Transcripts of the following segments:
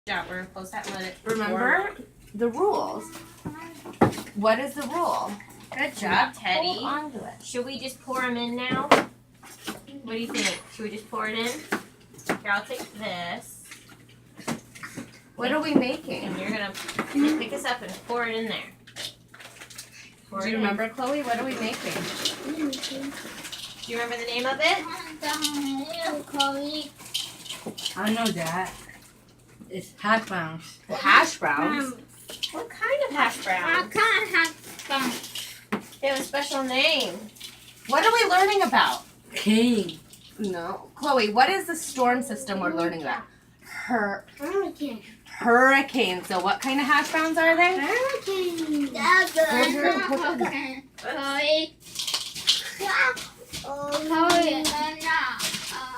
Yeah, we're supposed to let it. Remember the rules. What is the rule? Good job, Teddy. Hold on to it. Should we just pour them in now? What do you think? Should we just pour it in? Here, I'll take this. What are we making? And you're gonna pick this up and pour it in there. Do you remember, Chloe? What are we making? Do you remember the name of it? I know that. It's hash browns. Hash browns. What kind of hash browns? They have a special name. What are we learning about? King. No. Chloe, what is the storm system we're learning about? Hurricane. Hurricanes. So what kind of hash browns are they? Hurricane.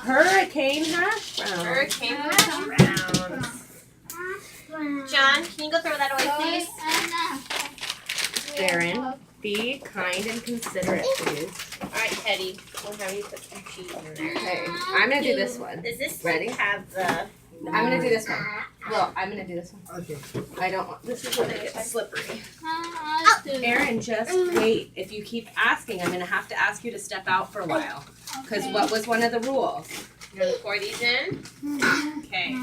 Hurricane hash browns. Hurricane hash browns. John, can you go throw that away, please? Darren, be kind and considerate, please. All right, Teddy. We'll have you put some cheese in there. Okay, I'm gonna do this one. Does this Ready? have the? I'm gonna do this one. Well, I'm gonna do this one. Okay. I don't want. This is gonna get slippery. Aaron, just wait. If you keep asking, I'm gonna have to ask you to step out for a while. Because what was one of the rules? You're gonna pour these in. Okay.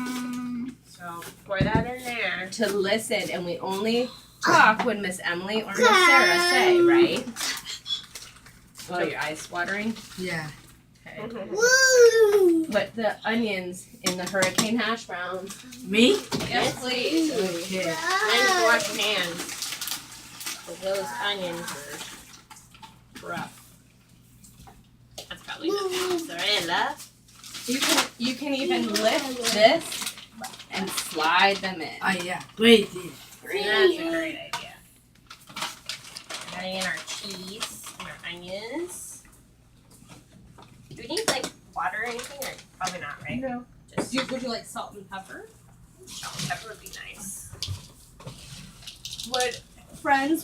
So pour that in there. To listen, and we only talk when Miss Emily or Miss Sarah say, right? Oh, your eyes watering? Yeah. Okay. Put the onions in the hurricane hash browns. Me? Yes, please. Okay. And just wash your hands. Because those onions are rough. That's probably not mozzarella. You can even lift this and slide them in. Oh yeah. Great. That's a great idea. Adding in our cheese and our onions. Do we need like water or anything? Or probably not, right? No. Just Would you like salt and pepper? salt and pepper would be nice.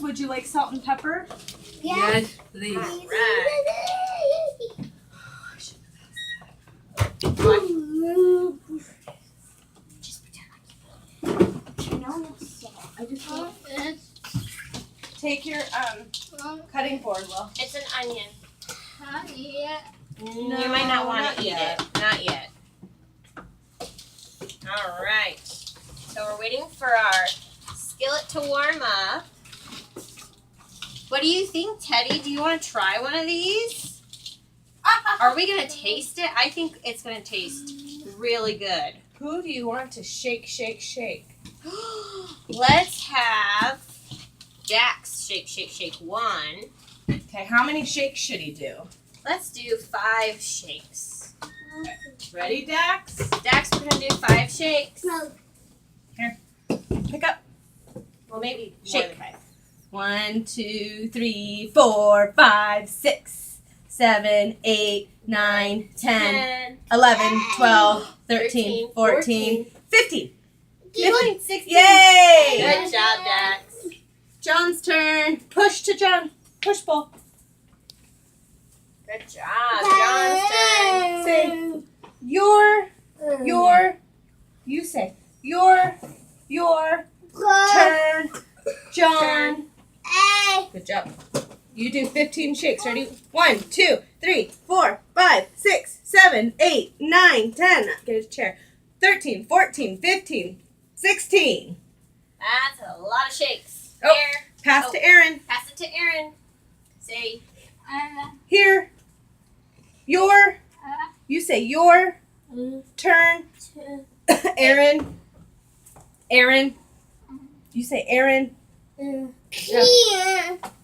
Would you like salt and pepper? Yes, please. Right. Just pretend Take your cutting board, Will. it's an onion. No, You might not want not to eat yet. it. Not yet. All right. So we're waiting for our skillet to warm up. What do you think, Teddy? Do you want to try one of these? Are we going to taste it? I think it's going to taste really good. Who do you want to shake, shake, shake? Let's have Jack's shake, shake, shake one. Okay, how many shakes should he do? Let's do 5 shakes. Ready, Dax? Dax, we're going to do 5 shakes. Pick up. Well, maybe more Shake. than 5. 1, 2, 3, 4, 5, 6, 7, 8, 9, 10, 11, 12, 13, 14, 15. 15, 16. Yay! Good job, Dax. John's turn. Push to John. Push ball. Good job. John's turn. Say you say your turn, John. Good job. You do 15 shakes. Ready? 1, 2, 3, 4, 5, 6, 7, 8, 9, 10. Get a chair. 13, 14, 15, 16. That's a lot of shakes. Oh. Here. Pass to Aaron. Pass it to Aaron. Say, Here. You say your turn. Aaron. You say Aaron. hey,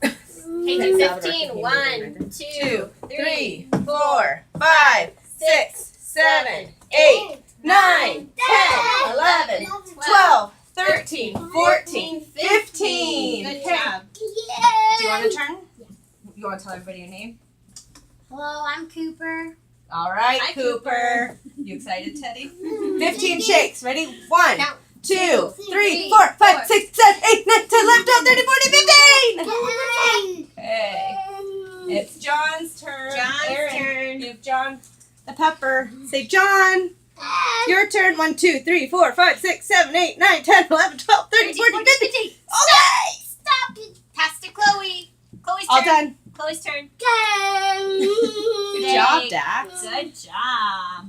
do Salvador 15. can 1, handle it. 2, 3, 4, 5, 6, 7, 8, 9, 10, 11, 12, 13, 14, 15. Good job. Do you want to turn? You want to tell everybody your name? Hello, I'm Cooper. All right, Hi, Cooper. You excited, Teddy? 15 shakes. Ready? 1, Count. 2, 3, 4, 5, 6, 7, 8, 9, 10, 11, 12, 13, 14, 15. Okay. It's John's turn. John's Aaron, turn. give John the pepper. Say, John. Your turn. 1, 2, 3, 4, 5, 6, 7, 8, 9, 10, 11, 12, 13, 14, 15. Okay. Stop it. Pass to Chloe. Chloe's All turn. done. Chloe's turn. Good job, Dax. Good job.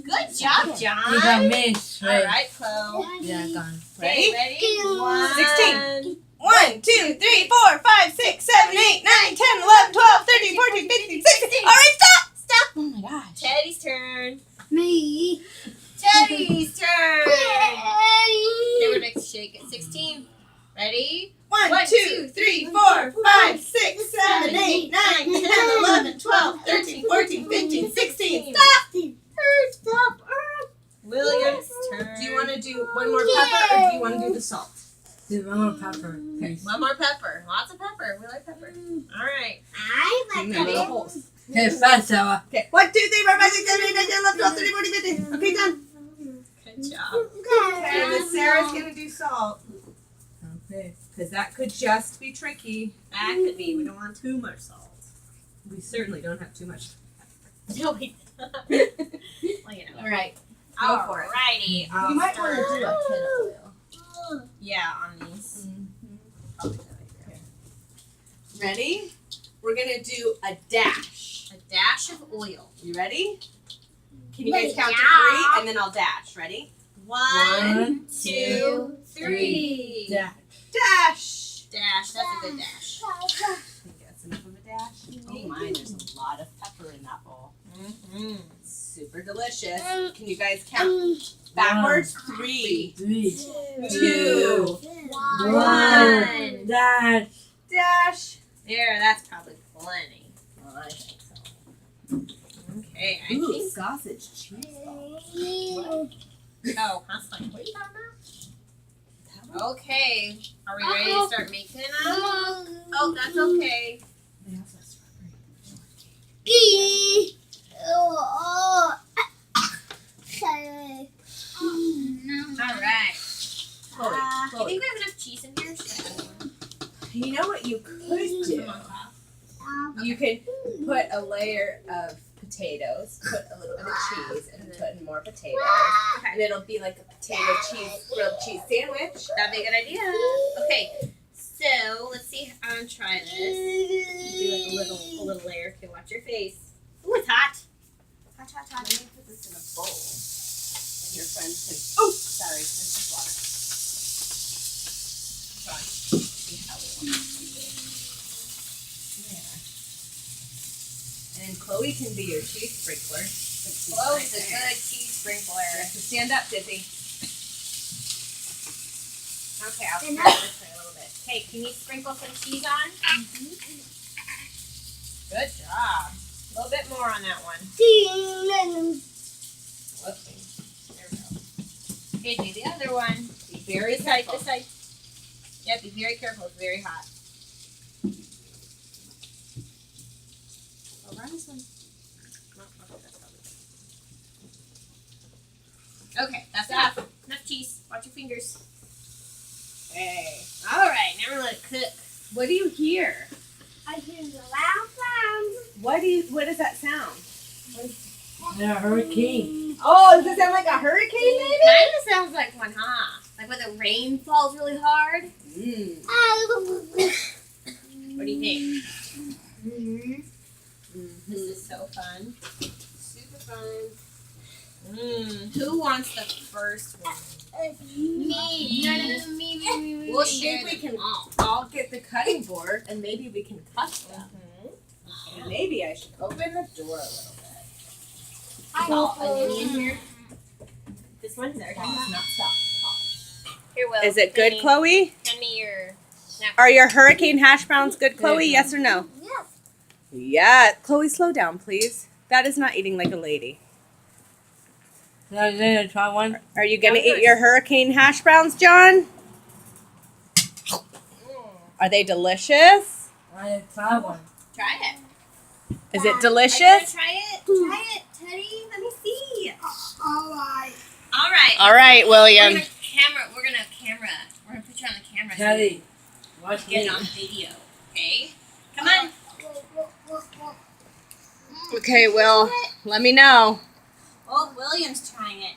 Good job, You John. got missed. All right, Chloe. Yeah, gone. Okay, ready? 16. 1, 2, 3, 4, 5, 6, 7, 8, 9, 10, 11, 12, 13, 14, 15, 16. All right, stop. Stop. Oh my gosh. Teddy's turn. Me. Teddy's turn. Okay, we're next shake it. 16. Ready? 1, 2, 3, 4, 5, 6, 7, 8, 9, 10, 11, 12, 13, 14, 15, 16. Stop. Stop. William's turn. Do you want to do one more pepper or do you want to do the salt? Do one more pepper, please. One more pepper. Lots of pepper. We like pepper. All right. I like The little holes. Okay, fast, Sarah. Okay. 1, 2, 3, 4, 5, 6, 7, 8, 9, 10, 11, 12, 13, 14, 15. Okay, done. Good job. Okay, then Sarah's going to do salt. Okay. Because that could just be tricky. That could be. We don't want too much salt. We certainly don't have too much. No, we well, you know. All right. Go for it. Alrighty. I'll You might want to start. do a kid oil. Yeah, on these. Probably good idea. Ready? We're going to do a dash. A dash of oil. You ready? Can you guys count to Yeah. 3 and then I'll dash? Ready? 1, 2, 2, 3. Yeah. Dash. Dash. That's a good dash. I think that's enough of a dash. Oh my, there's a lot of pepper in that bowl. Mm-hmm. Super delicious. Can you guys count backwards? 3, 3, 2, 1. Dash. dash. There, that's probably plenty. Oh, I think so. Okay, I Ooh, think. sausage cheese. Oh, that's like, what are you talking about? Okay, are we ready to start making them? Oh, that's okay. They also have strawberry. All right. Chloe, You Chloe. think we have enough cheese in here? Should I add more? You know what you could do? Some on top. You could put a layer of potatoes, put a little bit of cheese, and then put in more potatoes. And it'll be like a potato cheese, grilled cheese sandwich. That'd be a good idea. Okay, so let's see. I'm gonna try this. Do like a little layer. Okay, watch your face. Ooh, it's hot. Hot, hot, hot. Let me put this in a bowl. And your friends can. Oh, sorry. There's just water. Try. See how we want to do this. There. And Chloe can be your cheese sprinkler. Chloe's a good cheese sprinkler. So stand up, Dizzy. Okay, I'll turn this way a little bit. Okay, can you sprinkle some cheese on? Good job. A little bit more on that one. Okay, there we go. Okay, do the other one. Be very This side, careful. this side. Yeah, be very careful. It's very hot. Around this one. No, okay, that's probably- Okay, that's enough. Enough cheese. Watch your fingers. Okay. All right, now we're gonna cook. What do you hear? I hear the loud sound. What does that sound? Yeah, hurricane. Oh, does it sound like a hurricane, maybe? Kind of sounds like one, huh? Like when the rain falls really hard. Mm. What do you think? Mm-hmm. This is so fun. Super fun. Who wants the first one? Me. We'll I share think we them can all. all get the cutting board and maybe we can cut them. And maybe I should open the door a little bit. Salt onion in here. This one's there. Pause, not stop. Here, Will. Is it good, Chloe? Send me your snap. Are your hurricane hash browns good, Chloe? Good. Yes or no? Yes. Yeah. Chloe, slow down, please. That is not eating like a lady. Should I try one? Are you gonna eat your hurricane hash browns, John? Are they delicious? I try one. Try it. Is it Are you gonna delicious? try it? Try it, Teddy. Let me see. Alright. All right. All right, We're William. gonna We're gonna put you on the camera. Teddy, watch So you get me. it on video. Okay. Come on. Okay, Will. Let me know. Oh, William's trying it.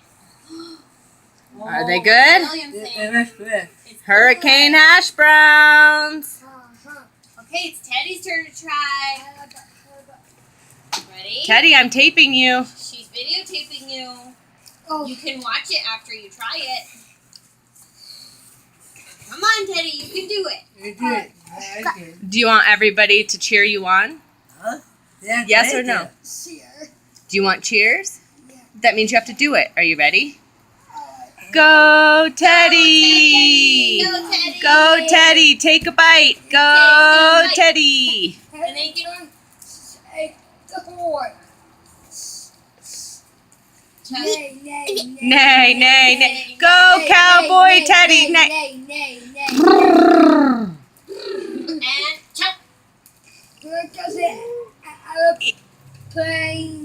Are they good? William's It saying is good. it's Hurricane hash browns. okay, it's Teddy's turn to try. Ready? Teddy, I'm taping you. She's videotaping you. Oh. You can watch it after you try it. Come on, Teddy, you can do it. You do it. I like it. Do you want everybody to cheer you on? Huh? Yeah, Yes or thank no? you. Cheer. Do you want cheers? Yeah. That means you have to do it. Are you ready? Go, Teddy! Go, Teddy! Go, Teddy! Take a bite. Go, bite. Teddy! And then you can Say the horn. try Nay, nay, nay. Nay, nay, nay. Go, Nay, cowboy nay, Teddy! nay, Nay. nay, nay, nay. and chop. Because it, plane.